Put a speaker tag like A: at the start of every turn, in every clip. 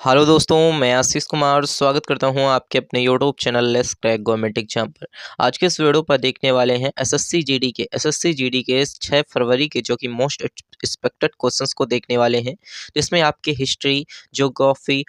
A: Hello दोस्तों, मैं आशीष कुमार स्वागत करता हूं आपके अपने YouTube channel let's crack government exam पर। आज के इस वीडियो पर देखने वाले हैं एसएससी जीडी के 6 फरवरी के जो कि मोस्ट एक्सपेक्टेड क्वेश्चंस को देखने वाले हैं, जिसमें आपके हिस्ट्री, ज्योग्राफी,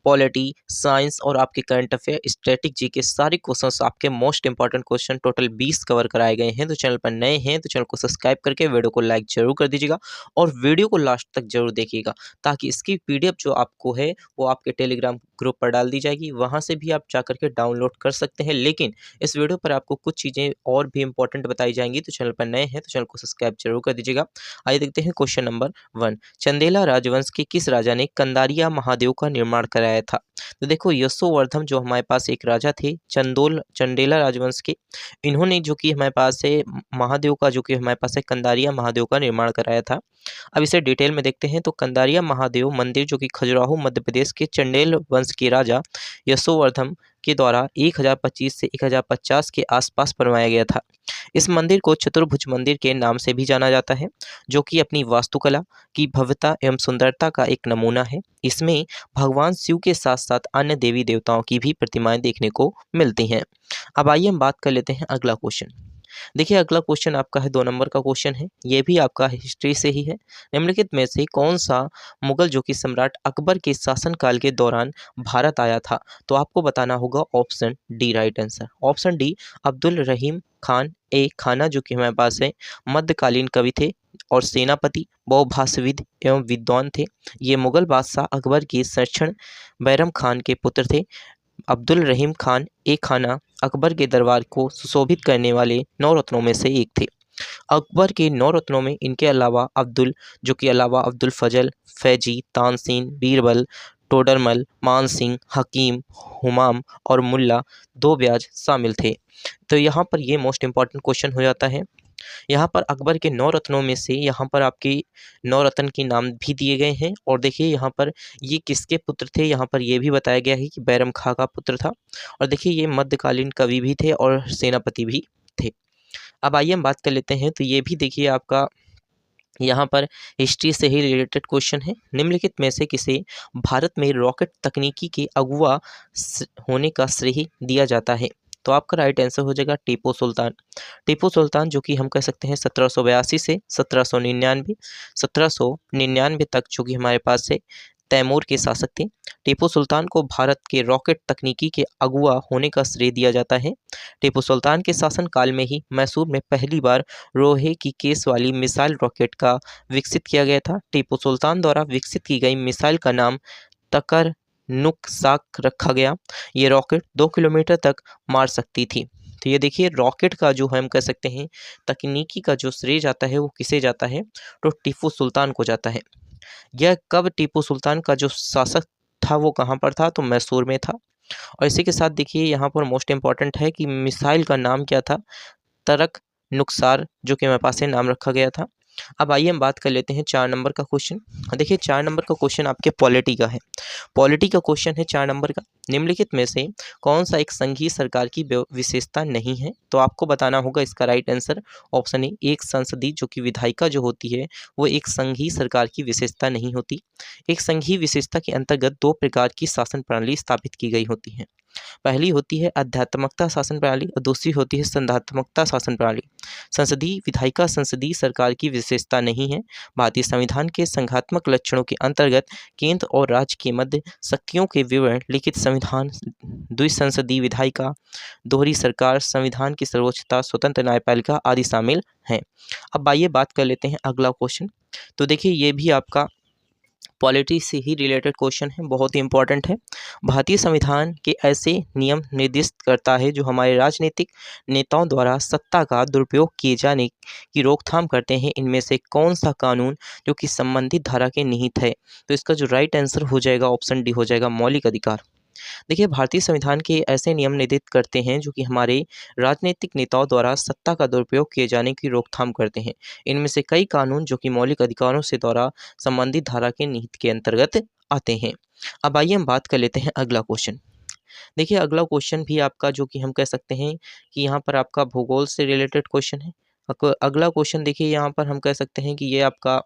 A: पॉलिटी, साइंस और आपके करंट अफेयर, स्टैटिक जी के सारे क्वेश्चंस आपके most important question total 20 cover कराए गए हैं। तो चैनल पर नए हैं तो चैनल को सब्सक्राइब करके वीडियो को लाइक जरूर कर दीजिएगा और वीडियो को लास्ट तक जरूर देखिएगा, ताकि इसकी पीडीएफ जो आपको है वो आपके टेलीग्राम ग्रुप पर डाल दी जाएगी। वहां से भी आप जाकर के डाउनलोड कर सकते हैं। लेकिन इस वीडियो पर आपको कुछ चीज़ें और भी इंपॉर्टेंट बताई जाएंगी, तो चैनल पर नए हैं तो चैनल को सब्सक्राइब जरूर कर दीजिएगा। आइए देखते हैं क्वेश्चन नंबर 1। चंदेला राजवंश के किस राजा ने कंदारिया महादेव का निर्माण कराया था? तो देखो, यशोवर्धन जो हमारे पास एक राजा थे चंदेला राजवंश के, इन्होंने जो कि हमारे पास है महादेव का, जो कि हमारे पास है कंदारिया महादेव का निर्माण कराया था। अब इसे डिटेल में देखते हैं। तो कंदारिया महादेव मंदिर जो कि खजुराहो मध्य प्रदेश के चंडेल वंश के राजा यशोवर्धन के द्वारा 1025 से 1050 के आसपास बनवाया गया था। इस मंदिर को चतुर्भुज मंदिर के नाम से भी जाना जाता है, जो कि अपनी वास्तुकला की भव्यता एवं सुंदरता का एक नमूना है। इसमें भगवान शिव के साथ साथ अन्य देवी देवताओं की भी प्रतिमाएं देखने को मिलती हैं। अब आइए हम बात कर लेते हैं अगला क्वेश्चन। देखिए, अगला क्वेश्चन आपका है 2 नंबर का क्वेश्चन है। ये भी आपका हिस्ट्री से ही है। निम्नलिखित में से कौन सा मुगल जो कि सम्राट अकबर के शासनकाल के दौरान भारत आया था? तो आपको बताना होगा option D right answer. Option D, Abdul Rahim Khan ए खाना, जो कि हमारे पास है मध्यकालीन कवि थे और सेनापति, बहुभाषाविद एवं विद्वान थे। ये मुगल बादशाह अकबर के संरक्षण बैरम खान के पुत्र थे। अब्दुल रहीम खान ए खाना अकबर के दरबार को सुशोभित करने वाले 9 रत्नों में से एक थे। अकबर के 9 रत्नों में इनके अलावा अब्दुल फजल, फैजी, तानसेन, बीरबल, टोडरमल, मानसिंह, हकीम, हुमाम और मुल्ला दो ब्याज शामिल थे। तो यहाँ पर ये मोस्ट इंपॉर्टेंट क्वेश्चन हो जाता है। यहाँ पर अकबर के 9 रत्नों में से यहाँ पर आपके 9 रत्न के नाम भी दिए गए हैं। और देखिए यहाँ पर ये किसके पुत्र थे, यहाँ पर ये भी बताया गया है कि बैरम खां का पुत्र था। और देखिए ये मध्यकालीन कवि भी थे और सेनापति भी थे। अब आइए हम बात कर लेते हैं। तो ये भी देखिए आपका यहाँ पर हिस्ट्री से ही रिलेटेड क्वेश्चन है। निम्नलिखित में से किसे भारत में रॉकेट तकनीकी के अगुवा होने का श्रेय दिया जाता है? तो आपका राइट आंसर हो जाएगा टीपू सुल्तान। टीपू सुल्तान जो कि हम कह सकते हैं 1782 से 1799 तक जो कि हमारे पास है तैमूर के शासक थे। टीपू सुल्तान को भारत के रॉकेट तकनीकी के अगुवा होने का श्रेय दिया जाता है। टीपू सुल्तान के शासनकाल में ही मैसूर में पहली बार लोहे की केस वाली मिसाइल रॉकेट का विकसित किया गया था। टीपू सुल्तान द्वारा विकसित की गई मिसाइल का नाम तकर नुकसाक रखा गया। ये रॉकेट 2 किलोमीटर तक मार सकती थी। तो ये देखिए, रॉकेट का जो हम कह सकते हैं तकनीकी का जो श्रेय जाता है वो किसे जाता है? तो टीपू सुल्तान को जाता है। यह कब टीपू सुल्तान का जो शासक था वो कहाँ पर था? तो मैसूर में था। और इसी के साथ देखिए यहाँ पर मोस्ट इंपॉर्टेंट है कि मिसाइल का नाम क्या था? तरक नुकसार, जो कि हमारे पास से नाम रखा गया था। अब आइए हम बात कर लेते हैं 4 नंबर का क्वेश्चन। देखिए 4 नंबर का क्वेश्चन आपके पॉलिटी का है। पॉलिटी का क्वेश्चन है 4 नंबर का। निम्नलिखित में से कौन सा एक संघीय सरकार की विशेषता नहीं है? तो आपको बताना होगा इसका राइट आंसर। ऑप्शन ए, एक संसदीय जो कि विधायिका जो होती है वो एक संघीय सरकार की विशेषता नहीं होती। एक संघीय विशेषता के अंतर्गत 2 प्रकार की शासन प्रणाली स्थापित की गई होती है। पहली होती है आध्यात्मकता शासन प्रणाली और दूसरी होती है संधात्मकता शासन प्रणाली। संसदीय विधायिका संसदीय सरकार की विशेषता नहीं है। भारतीय संविधान के संघात्मक लक्षणों के अंतर्गत केंद्र और राज्य के मध्य शक्तियों के विवरण, लिखित संविधान, द्विसंसदीय विधायिका, दोहरी सरकार, संविधान की सर्वोच्चता, स्वतंत्र न्यायपालिका आदि शामिल हैं। अब आइए बात कर लेते हैं अगला क्वेश्चन। तो देखिए ये भी आपका पॉलिटी से ही रिलेटेड क्वेश्चन है, बहुत ही इंपॉर्टेंट है। भारतीय संविधान के ऐसे नियम निर्दिष्ट करता है जो हमारे राजनीतिक नेताओं द्वारा सत्ता का दुरुपयोग किए जाने की रोकथाम करते हैं। इनमें से कौन सा कानून जो कि संबंधित धारा के निहित है? तो इसका जो राइट आंसर हो जाएगा ऑप्शन डी हो जाएगा, मौलिक अधिकार। देखिए भारतीय संविधान के ऐसे नियम निर्धारित करते हैं जो कि हमारे राजनीतिक नेताओं द्वारा सत्ता का दुरुपयोग किए जाने की रोकथाम करते हैं। इनमें से कई कानून जो कि मौलिक अधिकारों से द्वारा संबंधित धारा के निहित के अंतर्गत आते हैं। अब आइए हम बात कर लेते हैं अगला क्वेश्चन। देखिए अगला क्वेश्चन भी आपका जो कि हम कह सकते हैं कि यहाँ पर आपका भूगोल से रिलेटेड क्वेश्चन है। अगला क्वेश्चन देखिए यहाँ पर हम कह सकते हैं कि ये आपका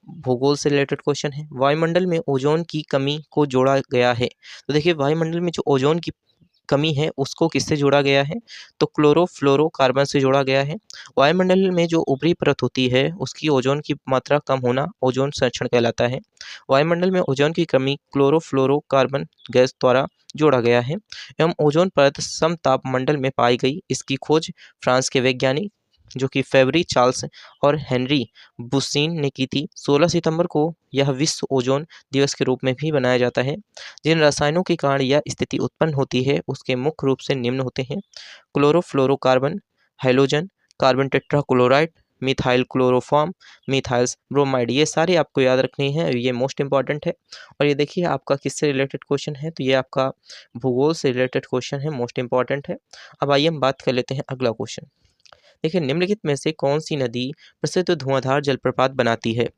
A: भूगोल से रिलेटेड क्वेश्चन है। वायुमंडल में ओजोन की कमी को जोड़ा गया है। तो देखिए वायुमंडल में जो ओजोन की कमी है उसको किससे जोड़ा गया है? तो क्लोरोफ्लोरोकार्बन से जोड़ा गया है। वायुमंडल में जो ऊपरी परत होती है उसकी ओजोन की मात्रा कम होना ओजोन संरक्षण कहलाता है। वायुमंडल में ओजोन की कमी क्लोरोफ्लोरोकार्बन गैस द्वारा जोड़ा गया है एवं ओजोन परत समताप मंडल में पाई गई। इसकी खोज फ्रांस के वैज्ञानिक जो कि फेब्री चार्ल्स और हेनरी बुशीन ने की थी। 16 सितंबर को यह विश्व ओजोन दिवस के रूप में भी मनाया जाता है। जिन रसायनों के कारण यह स्थिति उत्पन्न होती है उसके मुख्य रूप से निम्न होते हैं: chlorofluorocarbon, halogen, carbon tetrachloride, methyl chloroform, methyls bromide. ये सारे आपको याद रखने हैं, ये मोस्ट इंपॉर्टेंट है। और ये देखिए आपका किससे रिलेटेड क्वेश्चन है, तो ये आपका भूगोल से रिलेटेड क्वेश्चन है, मोस्ट इंपॉर्टेंट है। अब आइए हम बात कर लेते हैं अगला क्वेश्चन। देखिए निम्नलिखित में से कौन सी नदी प्रसिद्ध धुआंधार जलप्रपात बनाती है?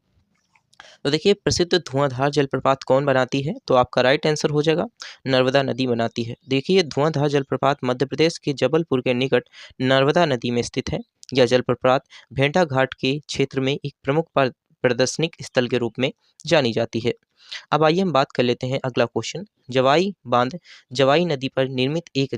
A: तो देखिए प्रसिद्ध धुआंधार जलप्रपात कौन बनाती है? तो आपका राइट आंसर हो जाएगा नर्मदा नदी बनाती है। देखिए धुआंधार जलप्रपात मध्य प्रदेश के जबलपुर के निकट नर्मदा नदी में स्थित है। यह जलप्रपात भेंटा घाट के क्षेत्र में एक प्रमुख प्रदर्शनिक स्थल के रूप में जानी जाती है। अब आइए हम बात कर लेते हैं अगला क्वेश्चन। जवाई बांध जवाई नदी पर निर्मित एक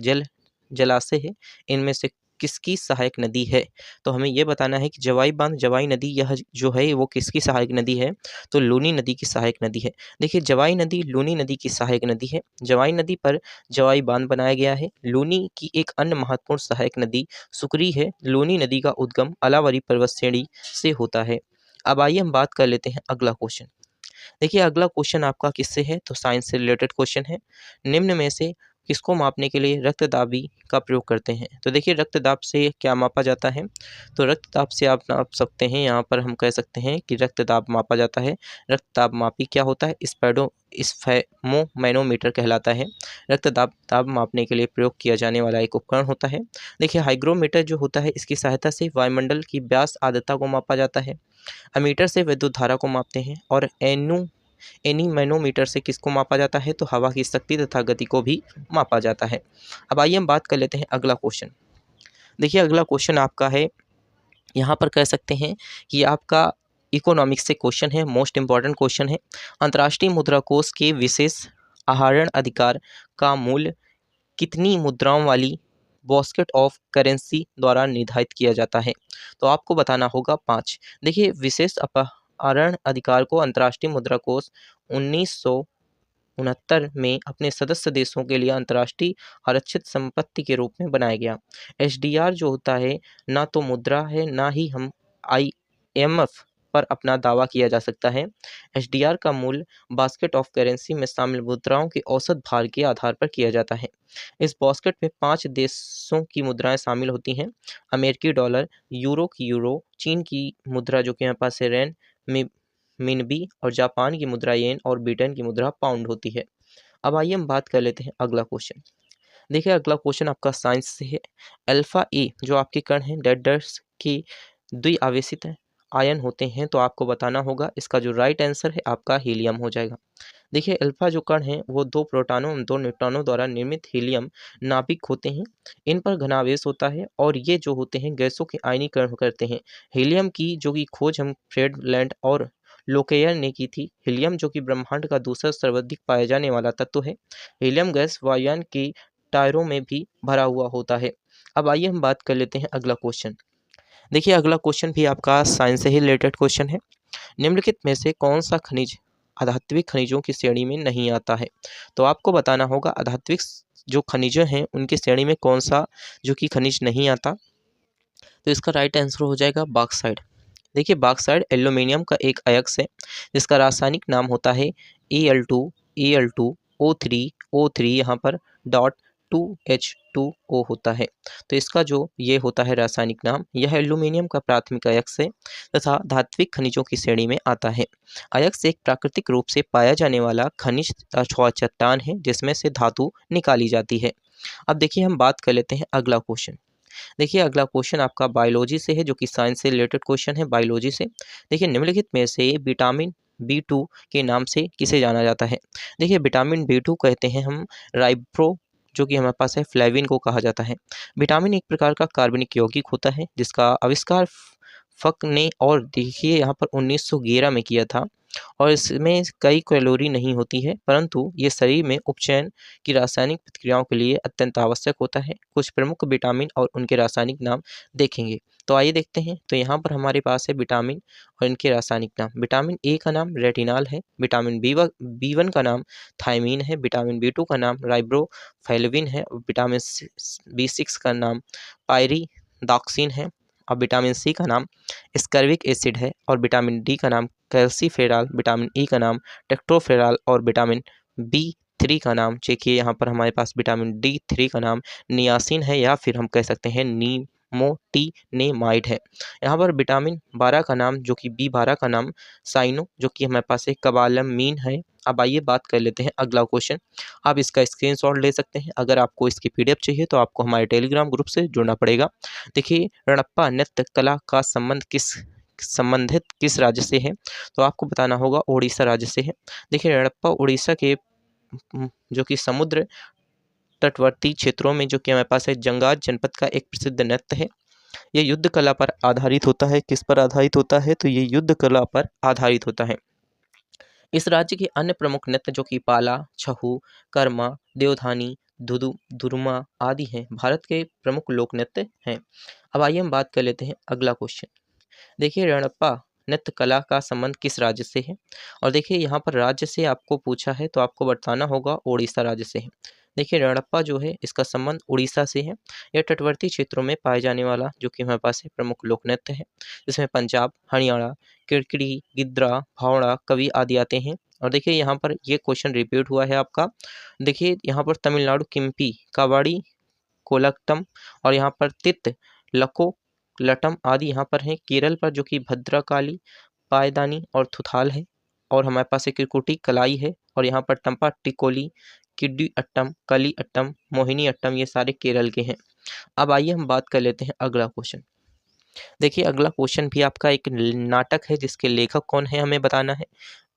A: जलाशय है। इनमें से किसकी सहायक नदी है? तो हमें यह बताना है कि जवाई बांध जवाई नदी यह जो है वो किसकी सहायक नदी है? तो लूनी नदी की सहायक नदी है। देखिए जवाई नदी लूनी नदी की सहायक नदी है। जवाई नदी पर जवाई बांध बनाया गया है। लूनी की एक अन्य महत्वपूर्ण सहायक नदी सुकरी है। लूनी नदी का उद्गम अलावरी पर्वत श्रेणी से होता है। अब आइए हम बात कर लेते हैं अगला क्वेश्चन। देखिए अगला क्वेश्चन आपका किससे है? तो साइंस से रिलेटेड क्वेश्चन है। निम्न में से किसको मापने के लिए रक्तदाबी का प्रयोग करते हैं? तो देखिए रक्तदाब से क्या मापा जाता है? तो रक्तदाब से आप नाप सकते हैं, यहाँ पर हम कह सकते हैं कि रक्तदाब मापा जाता है। रक्तदाब मापी क्या होता है? स्फेमोमैनोमीटर कहलाता है। रक्तदाब दाब मापने के लिए प्रयोग किया जाने वाला एक उपकरण होता है। देखिए हाइग्रोमीटर जो होता है इसकी सहायता से वायुमंडल की व्यास आर्द्रता को मापा जाता है। अमीटर से विद्युत धारा को मापते हैं और एनीमैनोमीटर से किसको मापा जाता है? तो हवा की शक्ति तथा गति को भी मापा जाता है। अब आइए हम बात कर लेते हैं अगला क्वेश्चन। देखिए अगला क्वेश्चन आपका है, यहाँ पर कह सकते हैं कि आपका इकोनॉमिक्स से क्वेश्चन है, मोस्ट इंपॉर्टेंट क्वेश्चन है। अंतर्राष्ट्रीय मुद्रा कोष के विशेष आहरण अधिकार का मूल्य कितनी मुद्राओं वाली बास्केट ऑफ करेंसी द्वारा निर्धारित किया जाता है? तो आपको बताना होगा 5। देखिए विशेष अपहरण अधिकार को अंतर्राष्ट्रीय मुद्रा कोष 1969 में अपने सदस्य देशों के लिए अंतर्राष्ट्रीय आरक्षित संपत्ति के रूप में बनाया गया। एसडीआर जो होता है ना तो मुद्रा है ना ही हम आईएमएफ पर अपना दावा किया जा सकता है। एसडीआर का मूल्य बास्केट ऑफ करेंसी में शामिल मुद्राओं के औसत भार के आधार पर किया जाता है। इस बास्केट में 5 देशों की मुद्राएं शामिल होती हैं: अमेरिकी डॉलर, यूरो की यूरो, चीन की मुद्रा जो कि हमारे पास है रेन मिनबी, और जापान की मुद्रा येन और ब्रिटेन की मुद्रा पाउंड होती है। अब आइए हम बात कर लेते हैं अगला क्वेश्चन। देखिए अगला क्वेश्चन आपका साइंस से है। अल्फा ए जो आपके कण हैं डेड डस्ट की द्विआवेशित आयन होते हैं, तो आपको बताना होगा इसका जो राइट आंसर है आपका हीलियम हो जाएगा। देखिए अल्फा जो कण हैं वो 2 प्रोटॉनों और 2 न्यूट्रॉनों द्वारा निर्मित हीलियम नाभिक होते हैं। इन पर घनावेश होता है और ये जो होते हैं गैसों के आयनीकरण करते हैं। हीलियम की जो कि खोज हम फ्रेड लैंड और लोकेयर ने की थी। हीलियम जो कि ब्रह्मांड का दूसरा सर्वाधिक पाया जाने वाला तत्व है। हीलियम गैस वायुयान के टायरों में भी भरा हुआ होता है। अब आइए हम बात कर लेते हैं अगला क्वेश्चन। देखिए अगला क्वेश्चन भी आपका साइंस से ही रिलेटेड क्वेश्चन है। निम्नलिखित में से कौन सा खनिज अधात्विक खनिजों की श्रेणी में नहीं आता है? तो आपको बताना होगा अधात्विक जो खनिज हैं उनकी श्रेणी में कौन सा जो कि खनिज नहीं आता। तो इसका राइट आंसर हो जाएगा बॉक्साइट। देखिए बॉक्साइट एल्यूमिनियम का एक अयस्क है जिसका रासायनिक नाम होता है Al2O3O3 यहाँ पर डॉट 2H2O होता है। तो इसका जो ये होता है रासायनिक नाम, यह एल्यूमिनियम का प्राथमिक अयस्क है तथा धात्विक खनिजों की श्रेणी में आता है। अयस्क एक प्राकृतिक रूप से पाया जाने वाला खनिज अथवा चट्टान है जिसमें से धातु निकाली जाती है। अब देखिए हम बात कर लेते हैं अगला क्वेश्चन। देखिए अगला क्वेश्चन आपका बायोलॉजी से है जो कि साइंस से रिलेटेड क्वेश्चन है बायोलॉजी से। देखिए निम्नलिखित में से विटामिन B2 के नाम से किसे जाना जाता है? देखिए विटामिन B2 कहते हैं हम राइब्रो जो कि हमारे पास है फ्लेविन को कहा जाता है। विटामिन एक प्रकार का कार्बनिक यौगिक होता है जिसका आविष्कार फ़क ने, और देखिए यहाँ पर 1911 में किया था। और इसमें कई कैलोरी नहीं होती है, परंतु ये शरीर में उपचयन की रासायनिक प्रतिक्रियाओं के लिए अत्यंत आवश्यक होता है। कुछ प्रमुख विटामिन और उनके रासायनिक नाम देखेंगे। तो आइए देखते हैं। तो यहाँ पर हमारे पास है विटामिन और इनके रासायनिक नाम। विटामिन ए का नाम रेटिनॉल है। विटामिन बी वन का नाम थायमीन है। विटामिन बी टू का नाम राइब्रोफैलेविन है। और विटामिन बी सिक्स का नाम पायरिडॉक्सिन है। और विटामिन सी का नाम स्कर्विक एसिड है। और विटामिन डी का नाम कैल्सीफेरॉल। विटामिन ई का नाम टेक्टोफेरॉल। और विटामिन बी3 का नाम देखिए यहाँ पर हमारे पास विटामिन डी3 का नाम नियासिन है, या फिर हम कह सकते हैं नीमोटिनेमाइड है। यहाँ पर विटामिन 12 का नाम जो कि बी12 का नाम साइनो, जो कि हमारे पास एक कबालमीन है। अब आइए बात कर लेते हैं अगला क्वेश्चन। आप इसका स्क्रीनशॉट ले सकते हैं। अगर आपको इसकी पीडीएफ चाहिए तो आपको हमारे टेलीग्राम ग्रुप से जुड़ना पड़ेगा। देखिए, रणप्पा नृत्य कला का संबंधित किस राज्य से है? तो आपको बताना होगा उड़ीसा राज्य से है। देखिए, रणप्पा उड़ीसा के जो कि समुद्र तटवर्ती क्षेत्रों में जो कि हमारे पास है जंगार जनपद का एक प्रसिद्ध नृत्य है। ये युद्ध कला पर आधारित होता है। किस पर आधारित होता है? तो ये युद्ध कला पर आधारित होता है। इस राज्य के अन्य प्रमुख नृत्य जो कि पाला, छहु, कर्मा, देवधानी, धुरुमा आदि हैं, भारत के प्रमुख लोक नृत्य हैं। अब आइए हम बात कर लेते हैं अगला क्वेश्चन। देखिए, रणप्पा नृत्य कला का संबंध किस राज्य से है? और देखिए यहाँ पर राज्य से आपको पूछा है तो आपको बताना होगा उड़ीसा राज्य से है। देखिए, रणप्पा जो है इसका संबंध उड़ीसा से है। यह तटवर्ती क्षेत्रों में पाए जाने वाला जो कि हमारे पास है प्रमुख लोक नृत्य है, जिसमें पंजाब, हरियाणा, किरकिरी, गिद्रा, भावड़ा, कवि आदि आते हैं। और देखिए यहाँ पर ये क्वेश्चन रिपीट हुआ है आपका। देखिए यहाँ पर तमिलनाडु किम्पी, कावाड़ी, कोलकटम, और यहाँ पर तित लको लटम आदि यहाँ पर हैं। केरल पर जो कि भद्रकाली, पायदानी और थुथाल है। और हमारे पास एक त्रिकुटी कलाई है। और यहाँ पर टम्पा टिकोली, किड्डी अट्टम, कली अट्टम, मोहिनी अट्टम, ये सारे केरल के हैं। अब आइए हम बात कर लेते हैं अगला क्वेश्चन। देखिए, अगला क्वेश्चन भी आपका एक नाटक है जिसके लेखक कौन है हमें बताना है।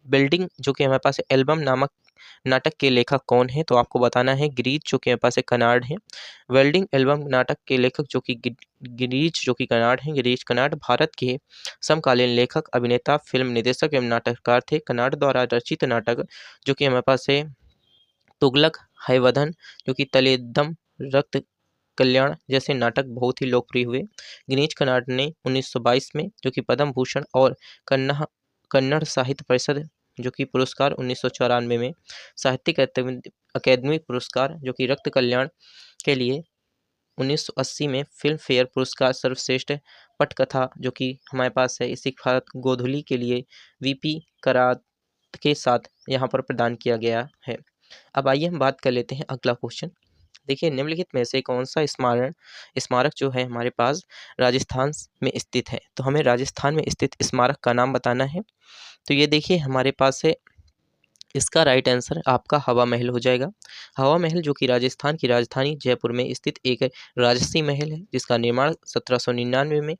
A: बिल्डिंग जो कि हमारे पास एल्बम नामक नाटक के लेखक कौन है? तो आपको बताना है गिरीश जो कि हमारे पास एक कनाड है। वेल्डिंग एल्बम नाटक के लेखक जो कि गिरीश जो कि कनाड हैं। गिरीश कनाड भारत के समकालीन लेखक, अभिनेता, फिल्म निर्देशक एवं नाटककार थे। कनाड द्वारा रचित नाटक जो कि हमारे पास है तुगलक, हयवदन, जो कि तलेदम, रक्त कल्याण जैसे नाटक बहुत ही लोकप्रिय हुए। गिरीश कनाड ने 1922 में जो कि पद्म भूषण और कन्नड़ कन्नड़ साहित्य परिषद जो कि पुरस्कार 1994 में, साहित्यिक अकादमी पुरस्कार जो कि रक्त कल्याण के लिए 1980 में, फिल्म फेयर पुरस्कार सर्वश्रेष्ठ पटकथा जो कि हमारे पास है इसी भारत गोधुली के लिए वीपी करात के साथ यहाँ पर प्रदान किया गया है। अब आइए हम बात कर लेते हैं अगला क्वेश्चन। देखिए, निम्नलिखित में से कौन सा स्मारक जो है हमारे पास राजस्थान में स्थित है? तो हमें राजस्थान में स्थित स्मारक का नाम बताना है। तो ये देखिए हमारे पास है, इसका राइट आंसर आपका हवा महल हो जाएगा। हवा महल जो कि राजस्थान की राजधानी जयपुर में स्थित एक राजसी महल है, जिसका निर्माण 1799 में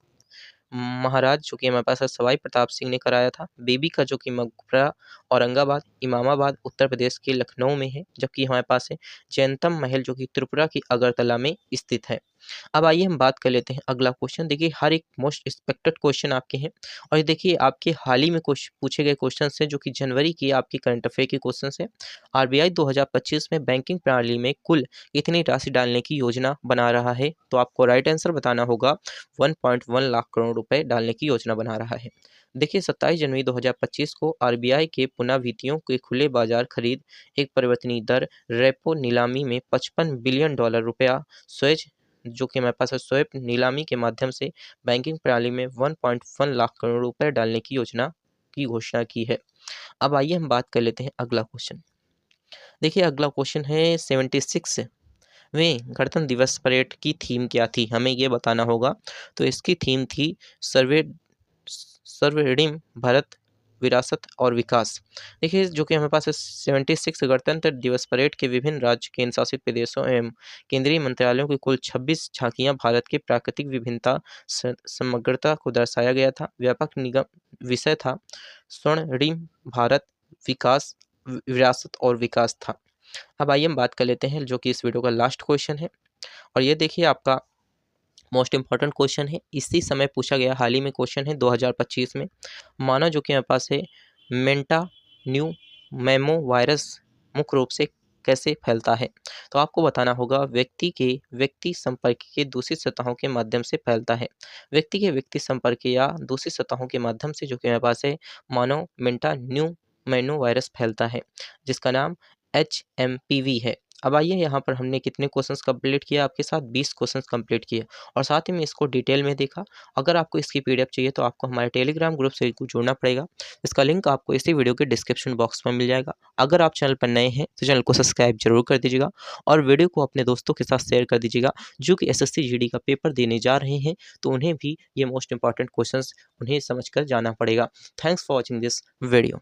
A: महाराज जो कि हमारे पास है सवाई प्रताप सिंह ने कराया था। बेबी का जो कि मकबरा औरंगाबाद, इमामाबाद, उत्तर प्रदेश के लखनऊ में है। जबकि हमारे पास है जैनतम महल जो कि त्रिपुरा की अगरतला में स्थित है। अब आइए हम बात कर लेते हैं अगला क्वेश्चन। देखिए, हर एक मोस्ट एक्सपेक्टेड क्वेश्चन आपके हैं। और ये देखिए आपके हाल ही में पूछे गए क्वेश्चन है जो कि जनवरी की आपकी करंट अफेयर के क्वेश्चन है। आरबीआई 2025 में बैंकिंग प्रणाली में कुल कितनी राशि डालने की योजना बना रहा है? तो आपको राइट आंसर बताना होगा 1.1 लाख करोड़ रुपए डालने की योजना बना रहा है। देखिए, 27 जनवरी 2025 को आरबीआई के पुनर्वित्तियों के खुले बाजार खरीद एक परिवर्तनीय दर रेपो नीलामी में 55 बिलियन डॉलर रुपया स्वेज जो कि हमारे पास है स्वैप नीलामी के माध्यम से बैंकिंग प्रणाली में 1.1 लाख करोड़ रुपए डालने की योजना की घोषणा की है। अब आइए हम बात कर लेते हैं अगला क्वेश्चन। देखिए, अगला क्वेश्चन है 76 वे गणतंत्र दिवस परेड की थीम क्या थी? हमें ये बताना होगा। तो इसकी थीम थी सर्वे सर्वरिम भारत, विरासत और विकास। देखिए, जो कि हमारे पास है 76 गणतंत्र दिवस परेड के विभिन्न राज्य, केंद्र शासित प्रदेशों एवं केंद्रीय मंत्रालयों की कुल 26 झांकियां भारत के प्राकृतिक विभिन्नता समग्रता को दर्शाया गया था। व्यापक निगम विषय था स्वर्णिम भारत, विकास, विरासत और विकास था। अब आइए हम बात कर लेते हैं जो कि इस वीडियो का लास्ट क्वेश्चन है। और ये देखिए आपका मोस्ट इंपॉर्टेंट क्वेश्चन है, इसी समय पूछा गया, हाल ही में क्वेश्चन है 2025 में। माना जो कि मेरे पास है, मेंटा न्यू मेमो वायरस मुख्य रूप से कैसे फैलता है? तो आपको बताना होगा, व्यक्ति संपर्क के दूषित सतहों के माध्यम से फैलता है। व्यक्ति के व्यक्ति संपर्क या दूषित सतहों के माध्यम से जो कि मेरे पास है, मानव मेंटा न्यू मेनो वायरस फैलता है, जिसका नाम HMPV है। अब आइए, यहाँ पर हमने कितने क्वेश्चंस कंप्लीट किया आपके साथ, 20 क्वेश्चंस कंप्लीट किए और साथ ही में इसको डिटेल में देखा। अगर आपको इसकी PDF चाहिए तो आपको हमारे टेलीग्राम ग्रुप से जुड़ना पड़ेगा। इसका लिंक आपको इसी वीडियो के डिस्क्रिप्शन बॉक्स में मिल जाएगा। अगर आप चैनल पर नए हैं तो चैनल को सब्सक्राइब जरूर कर दीजिएगा और वीडियो को अपने दोस्तों के साथ शेयर कर दीजिएगा, जो कि SSC GD का पेपर देने जा रहे हैं, तो उन्हें भी ये मोस्ट इंपॉर्टेंट क्वेश्चंस उन्हें समझकर जाना पड़ेगा। Thanks for watching this video.